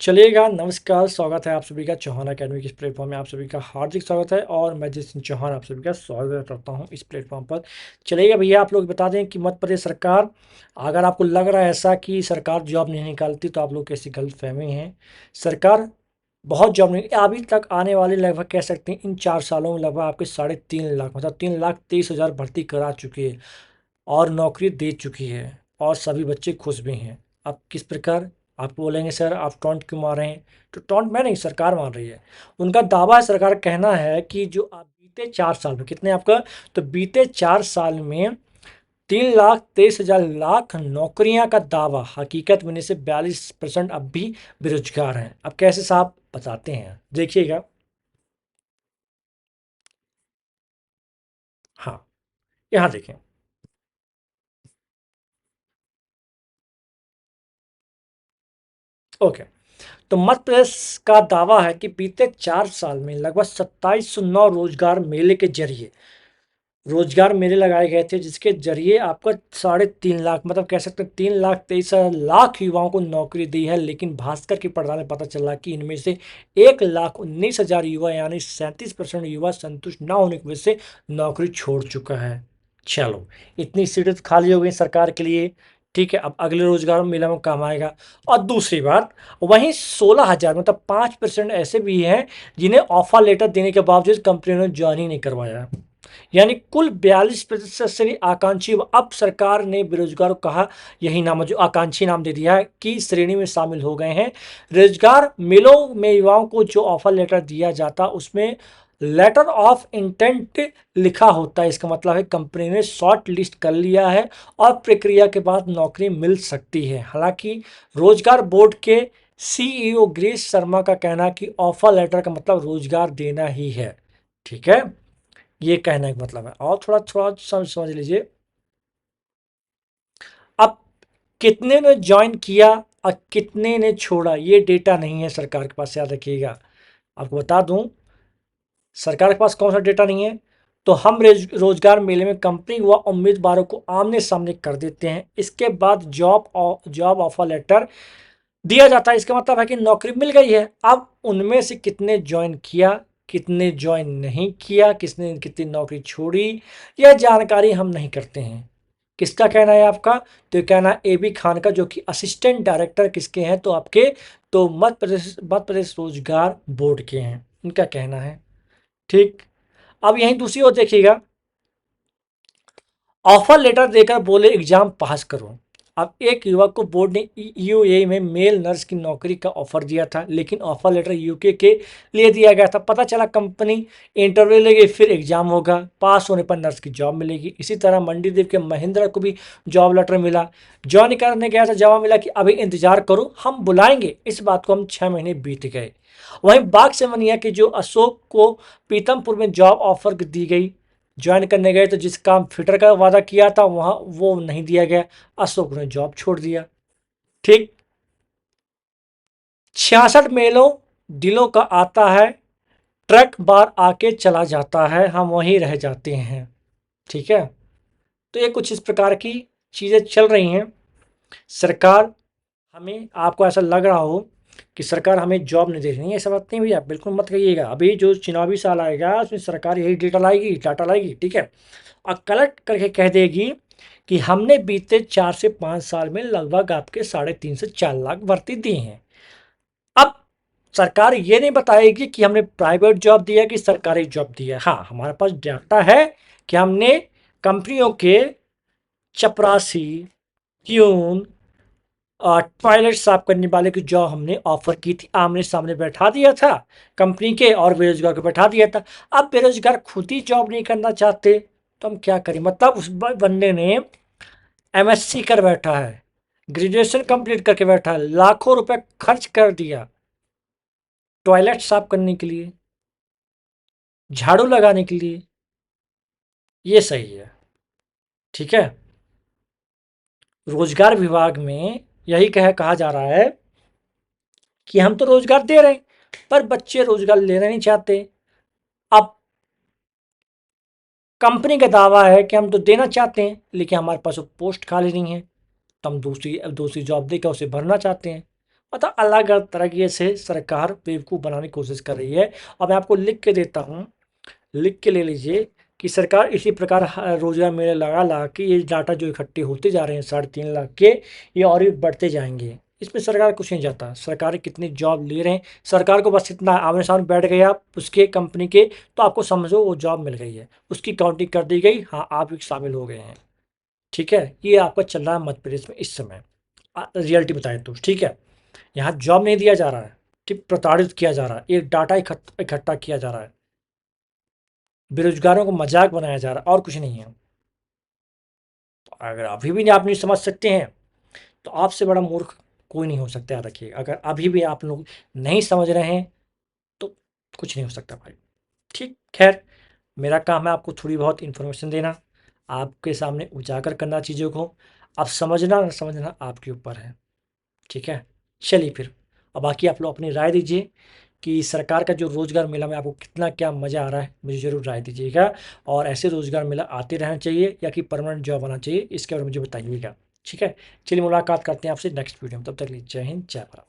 चलिएगा, नमस्कार, स्वागत है आप सभी का चौहान अकेडमी के इस प्लेटफॉर्म में। आप सभी का हार्दिक स्वागत है और मैं जय सिंह चौहान आप सभी का स्वागत करता हूं इस प्लेटफॉर्म पर। चलिएगा भैया, आप लोग बता दें कि मध्य प्रदेश सरकार, अगर आपको लग रहा है ऐसा कि सरकार जॉब नहीं निकालती तो आप लोग कैसी गलतफहमी हैं। सरकार बहुत जॉब नहीं, अभी तक आने वाले लगभग कह सकते हैं इन 4 सालों में लगभग आपके 3.5 लाख मतलब 3,23,000 भर्ती करा चुकी है और नौकरी दे चुकी है और सभी बच्चे खुश भी हैं। अब किस प्रकार आप बोलेंगे सर आप टॉन्ट क्यों मार रहे हैं, तो टॉन्ट मैं नहीं, सरकार मान रही है। उनका दावा है, सरकार का कहना है कि जो आप बीते 4 साल में कितने आपका, तो बीते 4 साल में 3,23,000 नौकरियां का दावा हकीकत में से 42% अब भी बेरोजगार हैं। अब कैसे साहब बताते हैं, देखिएगा। हाँ, यहाँ देखें। ओके, तो मध्य प्रदेश का दावा है कि बीते 4 साल में लगभग 2709 रोजगार मेले लगाए गए थे, जिसके जरिए आपका 3.5 लाख मतलब कह सकते हैं 3,23,000 युवाओं को नौकरी दी है। लेकिन भास्कर की पड़ताल में पता चला कि इनमें से 1,19,000 युवा यानी 37% युवा संतुष्ट न होने की वजह से नौकरी छोड़ चुका है। चलो, इतनी सीटें तो खाली हो गई सरकार के लिए, ठीक है। अब अगले रोजगार मेला में काम आएगा। और दूसरी बात, वहीं 16,000 मतलब 5% ऐसे भी हैं जिन्हें ऑफर लेटर देने के बावजूद कंपनियों ने ज्वाइन ही नहीं करवाया। यानी कुल 42% से भी आकांक्षी, अब सरकार ने बेरोजगार को कहा, यही नाम जो आकांक्षी नाम दे दिया है कि श्रेणी में शामिल हो गए हैं। रोजगार मेलों में युवाओं को जो ऑफर लेटर दिया जाता उसमें लेटर ऑफ इंटेंट लिखा होता है। इसका मतलब है कंपनी ने शॉर्ट लिस्ट कर लिया है और प्रक्रिया के बाद नौकरी मिल सकती है। हालांकि रोजगार बोर्ड के सीईओ गिरीश शर्मा का कहना है कि ऑफर लेटर का मतलब रोजगार देना ही है, ठीक है। ये कहने का मतलब है। और थोड़ा थोड़ा समझ लीजिए। अब कितने ने ज्वाइन किया और कितने ने छोड़ा, ये डेटा नहीं है सरकार के पास, याद रखिएगा। आपको बता दूं, सरकार के पास कौन सा डेटा नहीं है, तो हम रोजगार मेले में कंपनी व उम्मीदवारों को आमने सामने कर देते हैं। इसके बाद जॉब ऑफर लेटर दिया जाता है। इसका मतलब है कि नौकरी मिल गई है। अब उनमें से कितने ज्वाइन किया, कितने ज्वाइन नहीं किया, किसने कितनी नौकरी छोड़ी, यह जानकारी हम नहीं करते हैं। किसका कहना है आपका, तो ये कहना है ए बी खान का, जो कि असिस्टेंट डायरेक्टर किसके हैं, तो आपके तो मध्य प्रदेश रोजगार बोर्ड के हैं, इनका कहना है, ठीक। अब यहीं दूसरी ओर देखिएगा, ऑफर लेटर देकर बोले एग्जाम पास करो। अब एक युवक को बोर्ड ने यूएई में मेल नर्स की नौकरी का ऑफर दिया था, लेकिन ऑफर लेटर यूके के लिए दिया गया था। पता चला कंपनी इंटरव्यू लेगी, फिर एग्जाम होगा, पास होने पर नर्स की जॉब मिलेगी। इसी तरह मंडीदीप के महेंद्र को भी जॉब लेटर मिला, ज्वाइन करने गया था, जवाब मिला कि अभी इंतजार करो, हम बुलाएंगे। इस बात को हम 6 महीने बीत गए। वहीं बाग सेमनिया के जो अशोक को पीतमपुर में जॉब ऑफर दी गई, ज्वाइन करने गए तो जिस काम फिटर का वादा किया था वहां वो नहीं दिया गया, अशोक ने जॉब छोड़ दिया, ठीक। 66 मेलों दिलों का आता है, ट्रक बार आके चला जाता है, हम वहीं रह जाते हैं, ठीक है। तो ये कुछ इस प्रकार की चीजें चल रही हैं। सरकार हमें, आपको ऐसा लग रहा हो कि सरकार हमें जॉब नहीं दे रही है, ऐसा बात नहीं भैया, बिल्कुल मत कहिएगा। अभी जो चुनावी साल आएगा उसमें सरकार यही डाटा लाएगी, ठीक है। और कलेक्ट करके कह देगी कि हमने बीते 4 से 5 साल में लगभग आपके 3.5 से 4 लाख भर्ती दी हैं। अब सरकार ये नहीं बताएगी कि हमने प्राइवेट जॉब दिया कि सरकारी जॉब दिया। हाँ, हमारे पास डाटा है कि हमने कंपनियों के चपरासी, प्यून और टॉयलेट साफ करने वाले की जॉब हमने ऑफर की थी, आमने सामने बैठा दिया था कंपनी के और बेरोजगार को बैठा दिया था। अब बेरोजगार खुद ही जॉब नहीं करना चाहते तो हम क्या करें। मतलब उस बंदे ने एमएससी कर बैठा है, ग्रेजुएशन कंप्लीट करके बैठा है, लाखों रुपए खर्च कर दिया टॉयलेट साफ करने के लिए, झाड़ू लगाने के लिए, ये सही है, ठीक है। रोजगार विभाग में यही कहा जा रहा है कि हम तो रोजगार दे रहे हैं पर बच्चे रोजगार लेना नहीं चाहते। अब कंपनी का दावा है कि हम तो देना चाहते हैं लेकिन हमारे पास वो पोस्ट खाली नहीं है, तो हम दूसरी दूसरी जॉब देकर उसे भरना चाहते हैं। मतलब अलग अलग तरीके से सरकार बेवकूफ़ बनाने की कोशिश कर रही है। और मैं आपको लिख के देता हूँ, लिख के ले लीजिए कि सरकार इसी प्रकार रोजगार मेले लगा लगा के ये डाटा जो इकट्ठे होते जा रहे हैं 3.5 लाख के, ये और भी बढ़ते जाएंगे। इसमें सरकार कुछ नहीं जाता, सरकार कितनी जॉब ले रहे हैं, सरकार को बस इतना आमने सामने बैठ गए आप उसके कंपनी के, तो आपको समझो वो जॉब मिल गई है, उसकी काउंटिंग कर दी गई, हाँ आप भी शामिल हो गए हैं। ठीक है, ये आपका चल रहा है मध्य प्रदेश में इस समय, रियलिटी बताए तो। ठीक है, यहाँ जॉब नहीं दिया जा रहा है, ठीक, प्रताड़ित किया जा रहा है, एक डाटा इकट्ठा किया जा रहा है, बेरोजगारों को मजाक बनाया जा रहा है, और कुछ नहीं है। तो अगर अभी भी आप नहीं समझ सकते हैं तो आपसे बड़ा मूर्ख कोई नहीं हो सकता, याद रखिए। अगर अभी भी आप लोग नहीं समझ रहे हैं तो कुछ नहीं हो सकता भाई। ठीक, खैर, मेरा काम है आपको थोड़ी बहुत इन्फॉर्मेशन देना, आपके सामने उजागर करना चीज़ों को। अब समझना ना समझना आपके ऊपर है। ठीक है, चलिए फिर, अब बाकी आप लोग अपनी राय दीजिए कि सरकार का जो रोज़गार मेला में आपको कितना क्या मज़ा आ रहा है, मुझे ज़रूर राय दीजिएगा। और ऐसे रोज़गार मेला आते रहना चाहिए या कि परमानेंट जॉब आना चाहिए, इसके बारे में मुझे बताइएगा। ठीक है, चलिए मुलाकात करते हैं आपसे नेक्स्ट वीडियो में, तब तक के लिए जय हिंद, जय भारत।